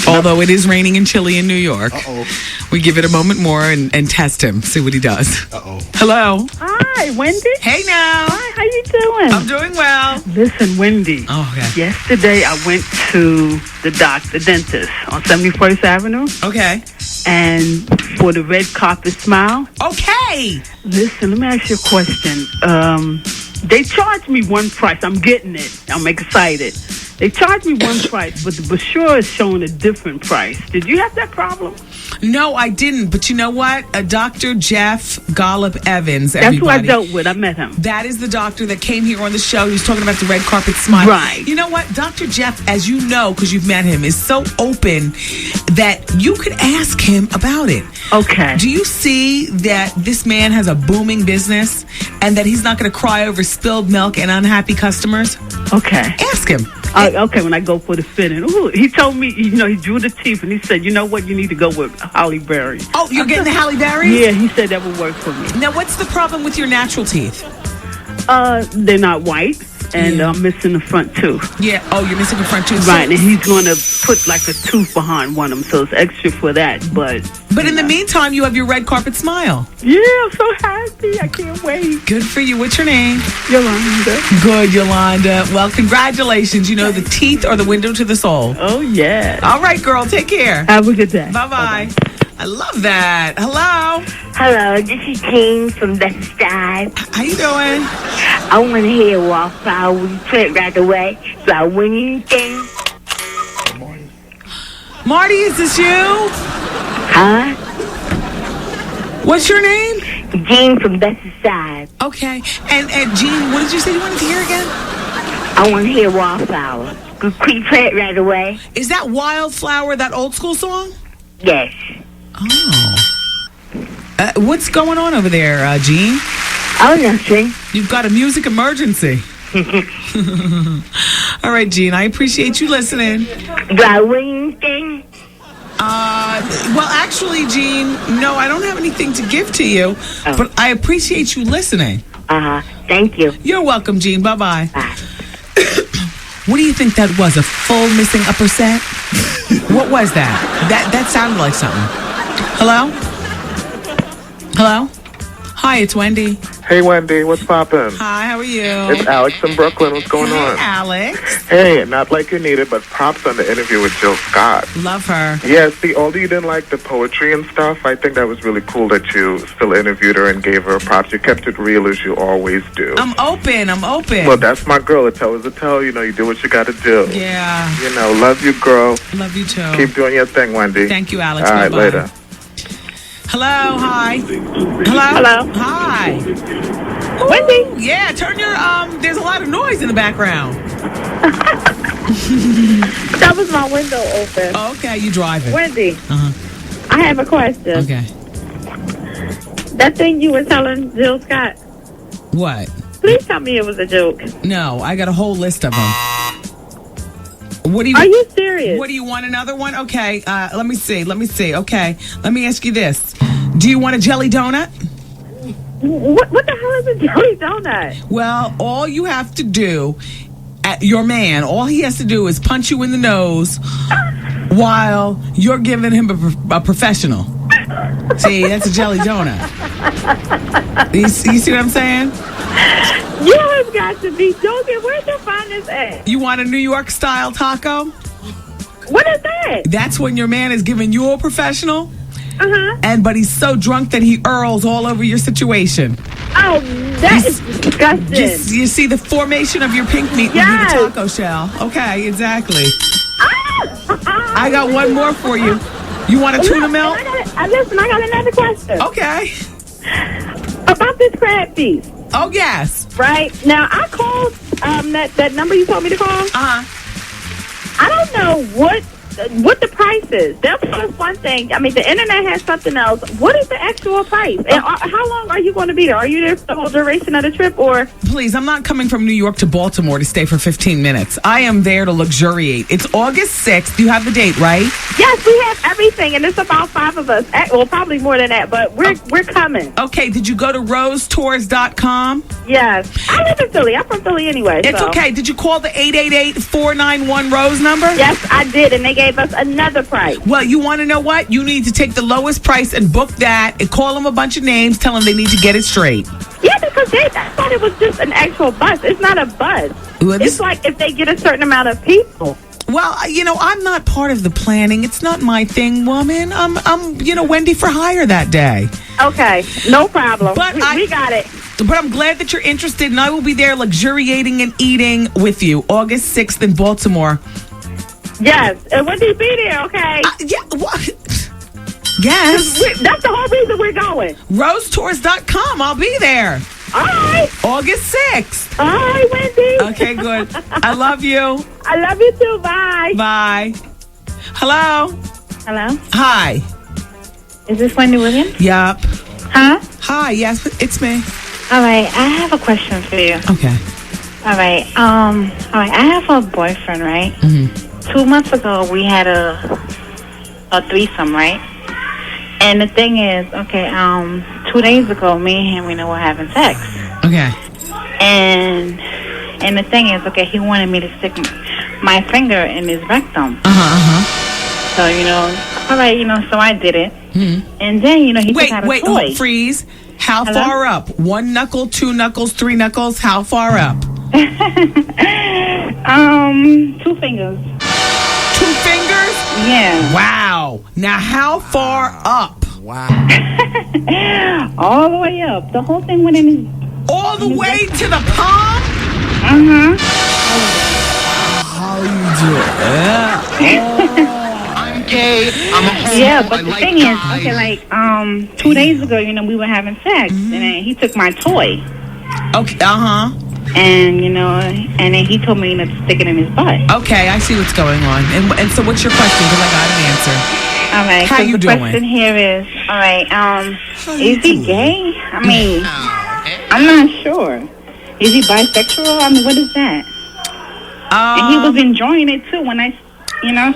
Although it is raining and chilly in New York. Uh-oh. We give it a moment more and test him, see what he does. Uh-oh. Hello. Hi, Wendy. Hey now. Hi, how you doing? I'm doing well. Listen, Wendy. Oh, okay. Yesterday I went to the dentist on 71st Avenue. Okay. And for the red carpet smile. Okay. Listen, let me ask you a question. They charged me one price. I'm getting it. I'm excited. They charged me one price, but the brochure is showing a different price. Did you have that problem? No, I didn't. But you know what? Dr. Jeff Gollop Evans. That's who I dealt with. I met him. That is the doctor that came here on the show. He was talking about the red carpet smile. Right. You know what? Dr. Jeff, as you know, because you've met him, is so open that you could ask him about it. Okay. Do you see that this man has a booming business and that he's not going to cry over spilled milk and unhappy customers? Okay. Ask him. Okay, when I go for the fitting. Ooh, he told me, he drew the teeth, and he said, you know what, you need to go with Halle Berry. Oh, you're getting the Halle Berry? Yeah, he said that would work for me. Now, what's the problem with your natural teeth? They're not white, and I'm missing the front tooth. Yeah, oh, you're missing the front tooth. Right, and he's going to put like a tooth behind one of them, so it's extra for that, but in the meantime, you have your red carpet smile. Yeah, I'm so happy. I can't wait. Good for you. What's your name? Yolanda. Good, Yolanda. Well, congratulations. You know, the teeth are the window to the soul. Oh, yeah. All right, girl. Take care. Have a good day. Bye-bye. I love that. Hello. Hello, this is Jean from the side. How you doing? I want to hear Wildflower. We put right away. So I win anything. Marty, is this you? Huh? What's your name? Jean from the side. Okay. And Jean, what did you say you wanted to hear again? I want to hear Wildflower. Could you play it right away? Is that Wildflower, that old school song? Yes. Oh. What's going on over there, Jean? Oh, nothing. You've got a music emergency. All right, Jean, I appreciate you listening. Do I win anything? Well, actually, Jean, no, I don't have anything to give to you, but I appreciate you listening. Thank you. You're welcome, Jean. Bye-bye. Bye. What do you think that was? A full missing upper set? What was that? That sounded like something. Hello? Hello? Hi, it's Wendy. Hey, Wendy, what's poppin'? Hi, how are you? It's Alex in Brooklyn. What's going on? Alex. Hey, not like you need it, but props on the interview with Jill Scott. Love her. Yeah, see, although you didn't like the poetry and stuff, I think that was really cool that you still interviewed her and gave her props. You kept it real as you always do. I'm open. Well, that's my girl. A toe is a toe. You know, you do what you gotta do. Yeah. You know, love you, girl. Love you, too. Keep doing your thing, Wendy. Thank you, Alex. All right, Bye-bye. later. Hello, hi. Hello? Hello. Hi. Wendy? Ooh, yeah, turn your, there's a lot of noise in the background. That was my window open. Oh, okay, you driving. Wendy, Uh-huh. I have a question. Okay. That thing you were telling Jill Scott, What? please tell me it was a joke. No, I got a whole list of them. What do you? Are you serious? What do you want? Another one? Okay. Let me see. Okay. Let me ask you this: do you want a jelly donut? What the hell is a jelly donut? Well, all you have to do, your man, all he has to do is punch you in the nose while you're giving him a professional. See, that's a jelly donut. You see what I'm saying? You have got to be joking. Where'd you find this at? You want a New York style taco? What is that? That's when your man is giving you a professional. Uh-huh. But he's so drunk that he earls all over your situation. Oh, that is disgusting. You see the formation of your pink meat Yes. would be the taco shell. Okay, exactly. I got one more for you. You want a tuna melt? Listen, I got another question. Okay. About this crab feast. Oh, yes. Right? Now, I called that number you told me to call. Uh-huh. I don't know what the price is. That's just one thing. I mean, the internet has something else. What is the actual price? And how long are you going to be there? Are you there for the whole duration of the trip, or? Please, I'm not coming from New York to Baltimore to stay for 15 minutes. I am there to luxuriate. It's August 6th. You have the date, right? Yes, we have everything, and it's about 5 of us. Well, probably more than that, but we're coming. Okay, did you go to rosetours.com? Yes. I live in Philly. I'm from Philly anyway. It's okay. Did you call the 888-491-ROSE number? Yes, I did, and they gave us another price. Well, you want to know what? You need to take the lowest price and book that and call them a bunch of names. Tell them they need to get it straight. Yeah, because I thought it was just an actual bus. It's not a bus. Well, it's like if they get a certain amount of people. Well, I'm not part of the planning. It's not my thing, woman. I'm Wendy for hire that day. Okay, no problem. But we got it. But I'm glad that you're interested, and I will be there luxuriating and eating with you August 6th in Baltimore. Yes, and Wendy be there, okay? Yeah, what? Yes. That's the whole reason we're going. Rosetours.com. I'll be there. All right. August 6th. All right, Wendy. Okay, good. I love you. I love you too. Bye. Bye. Hello. Hello. Hi. Is this Wendy Williams? Yup. Huh? Hi. Yes, it's me. All right. I have a question for you. Okay. All right. I have a boyfriend, right? Mm-hmm. 2 months ago, we had a threesome, right? And the thing is, 2 days ago, me and him, were having sex. Okay. And the thing is, he wanted me to stick my finger in his rectum. So, all right, so I did it. Mm-hmm. And then, he took out a toy. Wait, freeze. How far up? 1 knuckle, 2 knuckles, 3 knuckles? How far up? 2 fingers. 2 fingers? Yeah. Wow. Now, how far up? Wow. All the way up. The whole thing went in his... All the way to the palm? How you do it? I'm gay. I'm a homo. Yeah, but the thing is, 2 days ago, we were having sex, and then he took my toy. Okay, And, and then he told me to stick it in his butt. Okay, I see what's going on. And so what's your question? Because I got an answer. All right, How you the doing? question here is, is he gay? I mean, I'm not sure. Is he bisexual? I mean, what is that? And he was enjoying it, too, when I...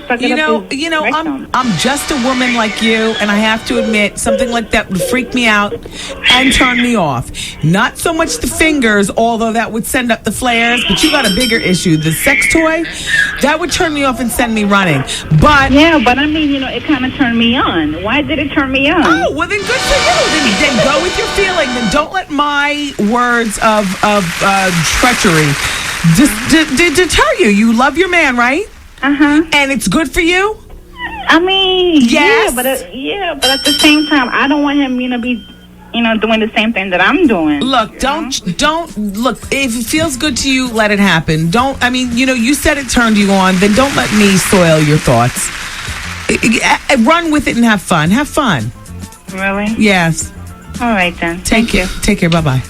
stuck it up his rectum. I'm just a woman like you, and I have to admit, something like that would freak me out and turn me off. Not so much the fingers, although that would send up the flares, but you got a bigger issue. The sex toy, that would turn me off and send me running. But yeah, but I mean, it kind of turned me on. Why did it turn me on? Oh, well, then good for you. Then go with your feeling. Then don't let my words of treachery deter you. You love your man, right? And it's good for you? I mean, yes. but at the same time, I don't want him, be, doing the same thing that I'm doing. Look, don't look. If it feels good to you, let it happen. You said it turned you on. Then don't let me soil your thoughts. Run with it and have fun. Have fun. Really? Yes. All right then. Thank you. Take care. Bye bye.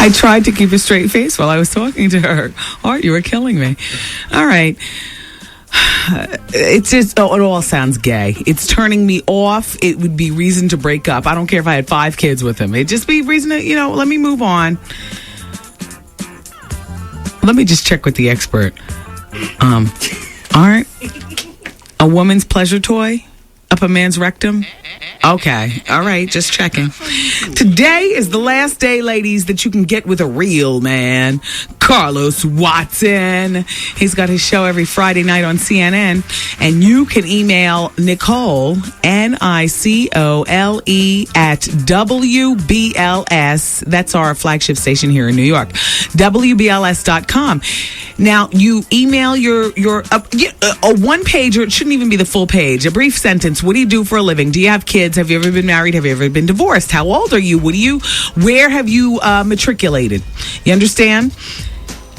I tried to keep a straight face while I was talking to her. Art, you were killing me. All right. It's just, it all sounds gay. It's turning me off. It would be reason to break up. I don't care if I had 5 kids with him. It'd just be reason to, let me move on. Let me just check with the expert. Art, a woman's pleasure toy up a man's rectum? Okay. All right. Just checking. Today is the last day, ladies, that you can get with a real man. Carlos Watson. He's got his show every Friday night on CNN. And you can email Nicole, Nicole, at WBLS. That's our flagship station here in New York. WBLS.com. Now, you email your a one-pager. It shouldn't even be the full page. A brief sentence. What do you do for a living? Do you have kids? Have you ever been married? Have you ever been divorced? How old are you? Where have you matriculated? You understand?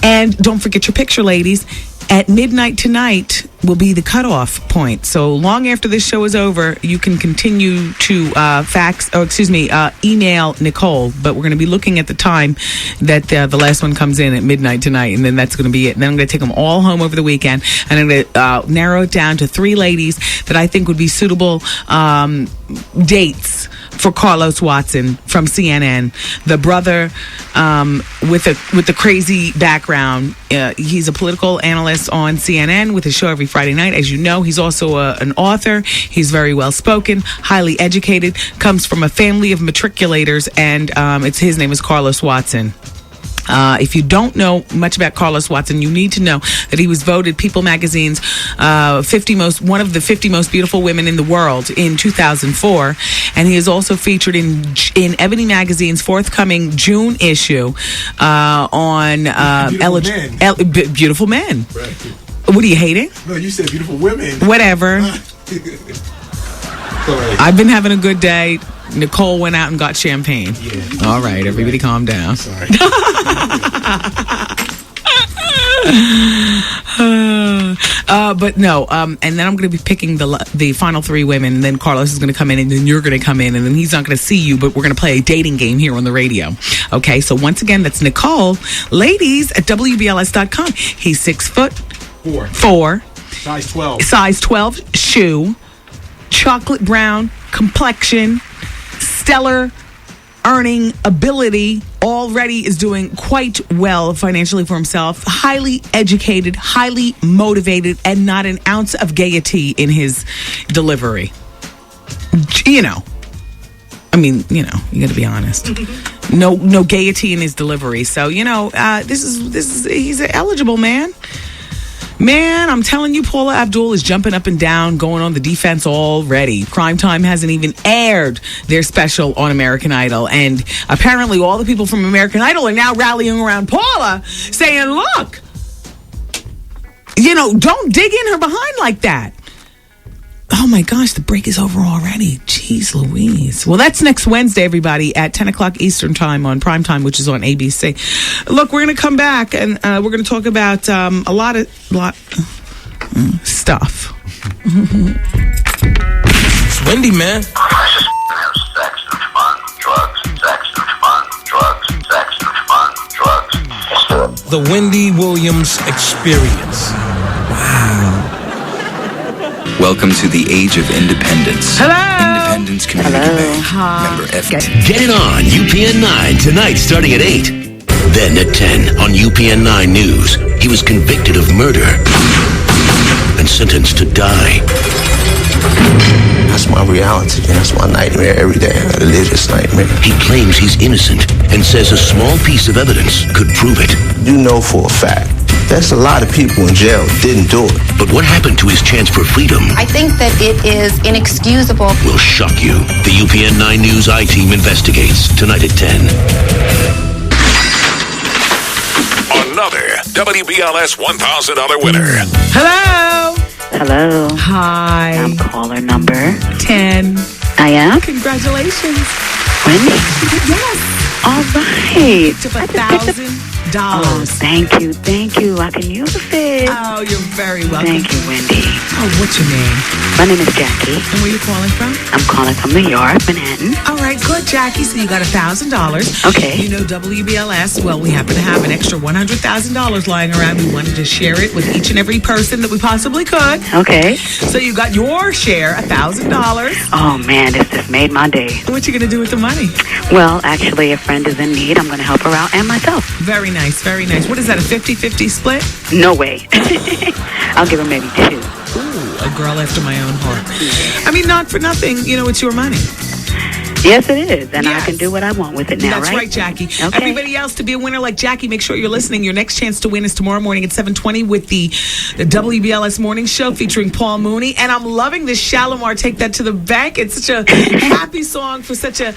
And don't forget your picture, ladies. At midnight tonight will be the cutoff point. So long after this show is over, you can continue to email Nicole. But we're going to be looking at the time that the last one comes in at midnight tonight, and then that's going to be it. And then I'm going to take them all home over the weekend, and I'm going to narrow it down to 3 ladies that I think would be suitable dates for Carlos Watson from CNN, the brother with the crazy background. He's a political analyst on CNN with a show every Friday night. As you know, he's also an author. He's very well spoken, highly educated, comes from a family of matriculators, and his name is Carlos Watson. If you don't know much about Carlos Watson, you need to know that he was voted People Magazine's one of the 50 most beautiful women in the world in 2004, and he is also featured in Ebony Magazine's forthcoming June issue on Beautiful Men. Right. What are you hating? No, you said beautiful women. Whatever. I've been having a good day. Nicole went out and got champagne. Yeah. All right, everybody calm down. Sorry. But no, and then I'm going to be picking the final 3 women, and then Carlos is going to come in, and then you're going to come in, and then he's not going to see you, but we're going to play a dating game here on the radio. Okay, so once again, that's Nicole, ladies at WBLS.com. He's 6'4", size 12 shoe, chocolate brown complexion, stellar earning ability, already is doing quite well financially for himself, highly educated, highly motivated, and not an ounce of gaiety in his delivery. You know, you got to be honest. No gaiety in his delivery. So, he's an eligible man. Man, I'm telling you, Paula Abdul is jumping up and down, going on the defense already. Primetime hasn't even aired their special on American Idol. And apparently all the people from American Idol are now rallying around Paula, saying, look, don't dig in her behind like that. Oh my gosh, the break is over already. Jeez Louise. Well, that's next Wednesday, everybody, at 10 o'clock Eastern Time on Primetime, which is on ABC. Look, we're going to come back, and we're going to talk about a lot stuff. It's Wendy, man. The Wendy Williams Experience. Wow. Welcome to the age of independence. Hello. Independence Community Bank. Member FD. Get it on UPN 9 tonight starting at 8. Then at 10 on UPN 9 News, he was convicted of murder and sentenced to die. That's my reality. That's my nightmare every day. A religious nightmare. He claims he's innocent and says a small piece of evidence could prove it. You know for a fact there's a lot of people in jail who didn't do it. But what happened to his chance for freedom? I think that it is inexcusable. Will shock you. The UPN 9 News I-Team investigates tonight at 10. Another WBLS $1,000 winner. Hello. Hello. Hi. I'm caller number 10. I am? Congratulations. Wendy? Yes. All right. It's $1,000. Oh, thank you. I can use it. Oh, you're very welcome. Thank you, Wendy. Oh, what's your name? My name is Jackie. And where are you calling from? I'm calling from New York, Manhattan. All right, good, Jackie. So you got $1,000. Okay. You know WBLS. Well, we happen to have an extra $100,000 lying around. We wanted to share it with each and every person that we possibly could. Okay. So you got your share, $1,000. Oh, man, this just made my day. What you going to do with the money? Well, actually, a friend is in need. I'm going to help her out and myself. Very nice. Very nice. What is that, a 50-50 split? No way. I'll give her maybe 2. Ooh, a girl after my own heart. I mean, not for nothing. It's your money. Yes, it is. And yes. I can do what I want with it now, That's right, Jackie. Okay. Everybody else, to be a winner like Jackie, make sure you're listening. Your next chance to win is tomorrow morning at 7:20 with the WBLS Morning Show featuring Paul Mooney. And I'm loving this Shalimar Take That to the Bank. It's such a happy song for such a, an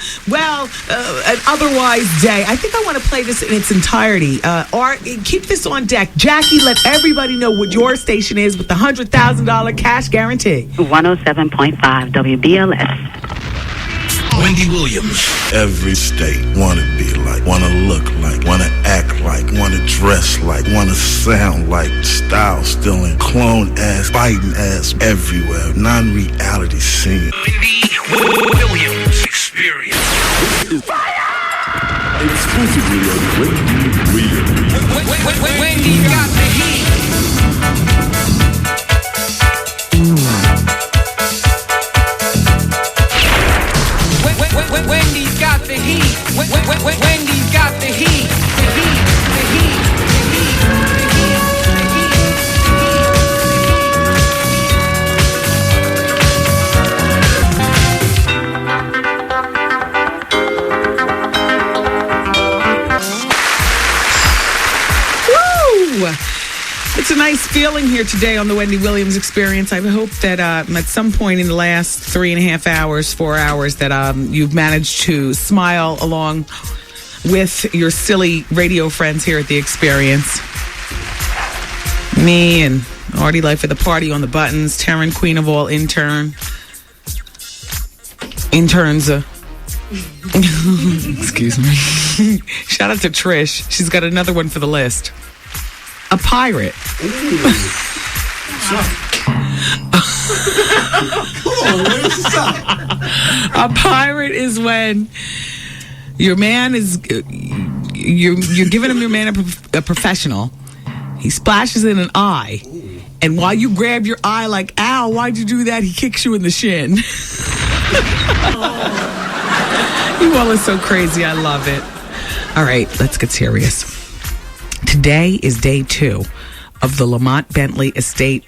otherwise day. I think I want to play this in its entirety. Or keep this on deck. Jackie, let everybody know what your station is with the $100,000 cash guarantee. 107.5 WBLS. Wendy Williams. Every state want to be like, wanna look like, wanna act like, wanna dress like, wanna sound like, style stealing, clone ass, biting ass everywhere, non-reality scene. Wendy Williams Experience. This is exclusively on Wendy Williams. Wendy got the heat. Wendy's got the heat. Wendy's got the heat. The heat. The heat. The heat. The Woo! It's a nice feeling here today on the Wendy Williams Experience. I hope that at some point in the last 3.5 hours, 4 hours, that you've managed to smile along with your silly radio friends here at the Experience. Me and Artie Life of the Party on the buttons, Taryn, queen of all interns. Excuse me. Shout out to Trish. She's got another one for the list. A pirate. Come on, what's up? A pirate is when your man is you're giving him your man a professional. He splashes in an eye, and while you grab your eye like, ow, why'd you do that? He kicks you in the shin. You all are so crazy. I love it. All right, let's get serious. Today is day 2 of the Lamont Bentley estate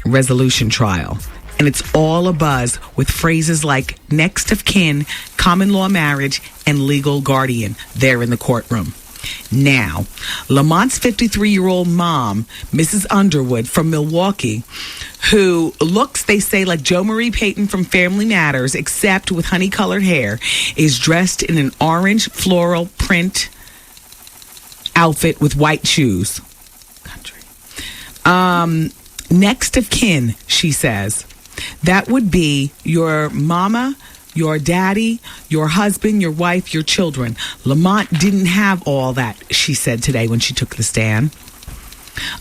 resolution trial. And it's all abuzz with phrases like next of kin, common law marriage, and legal guardian there in the courtroom. Now, Lamont's 53-year-old mom, Mrs. Underwood from Milwaukee, who looks, they say, like Jo Marie Payton from Family Matters, except with honey-colored hair, is dressed in an orange floral print outfit with white shoes. Next of kin, she says. That would be your mama, your daddy, your husband, your wife, your children. Lamont didn't have all that, she said today when she took the stand.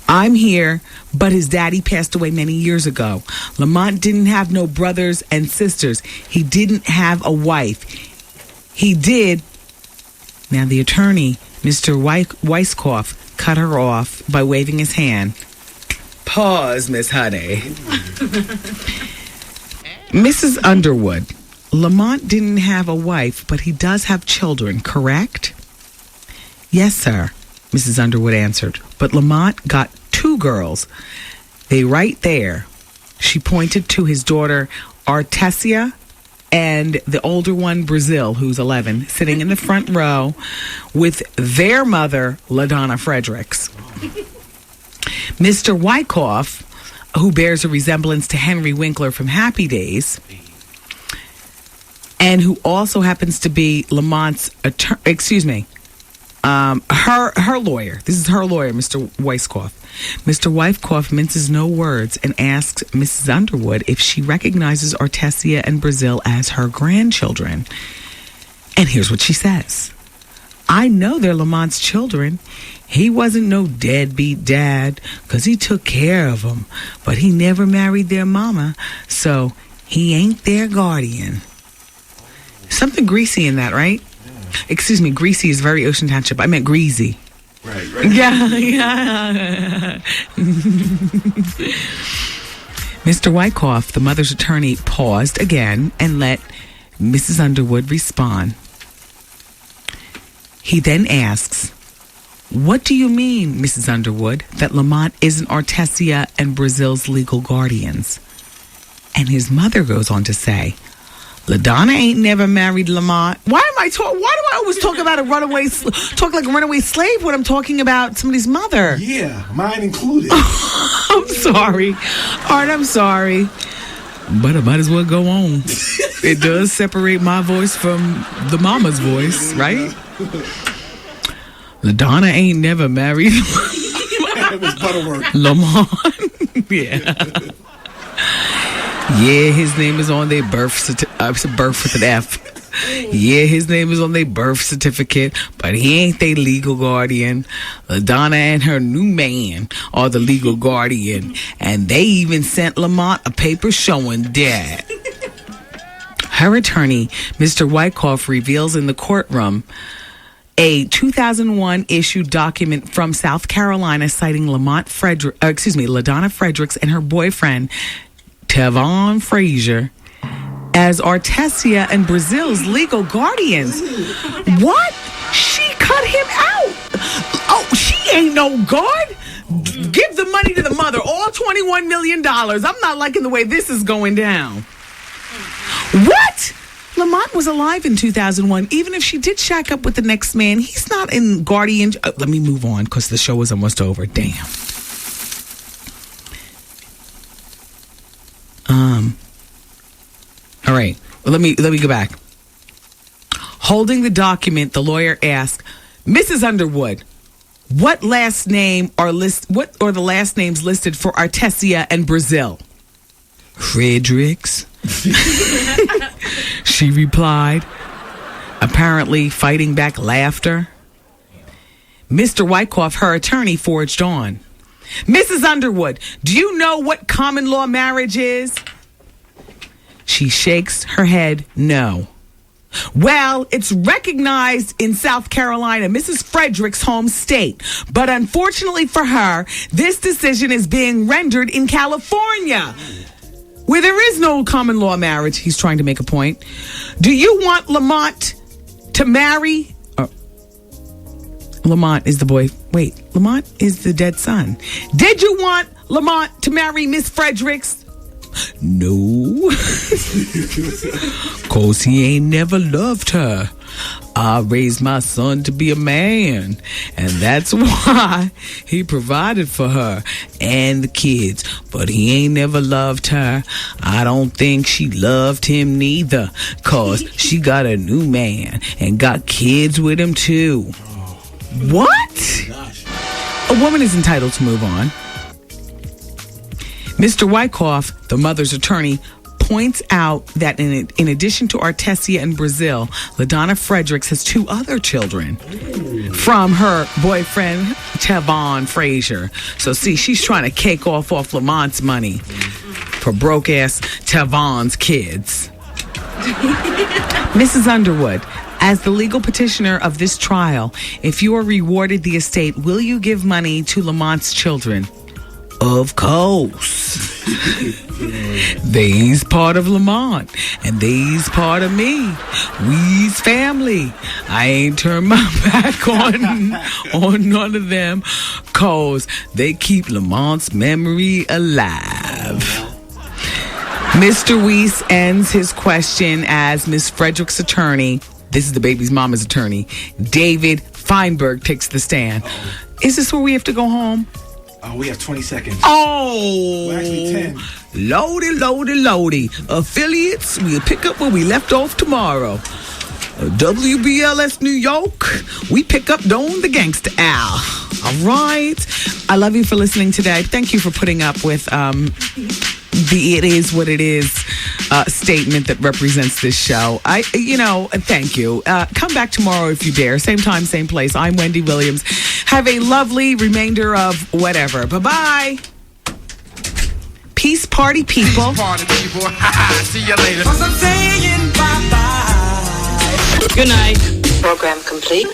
I'm here, but his daddy passed away many years ago. Lamont didn't have no brothers and sisters. He didn't have a wife. He did. Now, the attorney, Mr. Weisskopf, cut her off by waving his hand. Pause, Miss Honey. Mrs. Underwood, Lamont didn't have a wife, but he does have children, correct? Yes, sir, Mrs. Underwood answered. But Lamont got 2 girls. They right there. She pointed to his daughter, Artesia, and the older one, Brazil, who's 11, sitting in the front row with their mother, LaDonna Fredericks. Mr. Wyckoff, who bears a resemblance to Henry Winkler from Happy Days, and who also happens to be Lamont's her lawyer. This is her lawyer, Mr. Weisskopf. Mr. Weisskopf minces no words and asks Mrs. Underwood if she recognizes Artesia and Brazil as her grandchildren. And here's what she says. I know they're Lamont's children. He wasn't no deadbeat dad because he took care of them, but he never married their mama, so he ain't their guardian. Something greasy in that, right? Excuse me, greasy is very Ocean Township. I meant greasy. Right. Yeah. Mr. Wyckoff, the mother's attorney, paused again and let Mrs. Underwood respond. He then asks, what do you mean, Mrs. Underwood, that Lamont isn't Artesia and Brazil's legal guardians? And his mother goes on to say, LaDonna ain't never married Lamont. Why do I always talk about talk like a runaway slave when I'm talking about somebody's mother? Yeah, mine included. I'm sorry. Art, I'm sorry. But I might as well go on. It does separate my voice from the mama's voice, right? LaDonna ain't never married. It was butterwork. Lamont. Yeah. Yeah, his name is on their birth with an F. Yeah, his name is on their birth certificate, but he ain't their legal guardian. LaDonna and her new man are the legal guardian, and they even sent Lamont a paper showing that. Her attorney, Mr. Wyckoff, reveals in the courtroom a 2001 issued document from South Carolina citing LaDonna Fredericks and her boyfriend, Tavon Frazier, as Artesia and Brazil's legal guardians. What? She cut him out. Oh, she ain't no guard. Give the money to the mother, all $21 million. I'm not liking the way this is going down. What? Lamont was alive in 2001. Even if she did shack up with the next man, he's not in guardian. Let me move on because the show is almost over. Damn. All right. Let me go back. Holding the document, the lawyer asked, Mrs. Underwood, what are the last names listed for Artesia and Brazil? Fredericks. She replied, apparently fighting back laughter. Mr. Wyckoff, her attorney, forged on. Mrs. Underwood, do you know what common law marriage is? She shakes her head no. Well, it's recognized in South Carolina, Mrs. Frederick's home state. But unfortunately for her, this decision is being rendered in California, where there is no common law marriage. He's trying to make a point. Do you want Lamont to marry? Lamont is the boy. Wait, Lamont is the dead son. Did you want Lamont to marry Miss Fredericks? No. 'Cause he ain't never loved her. I raised my son to be a man, and that's why he provided for her and the kids. But he ain't never loved her. I don't think she loved him neither, 'cause she got a new man and got kids with him too. What? A woman is entitled to move on. Mr. Wyckoff, the mother's attorney, points out that in addition to Artesia and Brazil, LaDonna Fredericks has two other children from her boyfriend, Tavon Frazier. So, see, she's trying to cake off Lamont's money for broke-ass Tavon's kids. Mrs. Underwood, as the legal petitioner of this trial, if you are rewarded the estate, will you give money to Lamont's children? Of course. They's part of Lamont, and they's part of me. We's family. I ain't turned my back on none of them, 'cause they keep Lamont's memory alive. Mr. Weiss ends his question as Miss Frederick's attorney, this is the baby's mama's attorney, David Feinberg, takes the stand. Is this where we have to go home? Oh, we have 20 seconds. Oh! Well, actually 10. Loady. Affiliates, we'll pick up where we left off tomorrow. WBLS New York, we pick up Don the Gangsta Al. All right. I love you for listening today. Thank you for putting up with the "it is what it is" statement that represents this show. Thank you. Come back tomorrow if you dare. Same time, same place. I'm Wendy Williams. Have a lovely remainder of whatever. Bye-bye. Peace, party people. Peace, party people. See you later. Cause I'm saying bye-bye. Good night. Program complete.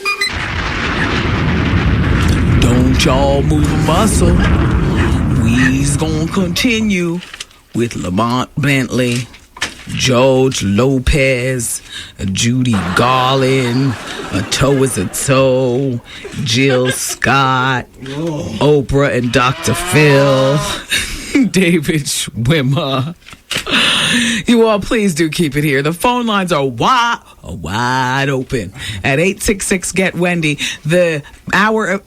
Don't y'all move a muscle. We's gonna continue with Lamont Bentley, George Lopez, Judy Garland, A Toe is a Toe, Jill Scott, Oprah and Dr. Phil, David Schwimmer. You all, please do keep it here. The phone lines are wide open at 866-GET-WENDY. The hour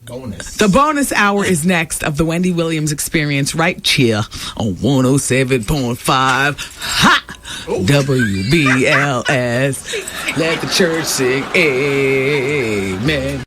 The bonus hour is next of the Wendy Williams Experience right here on 107.5 WBLS. Let the church sing amen.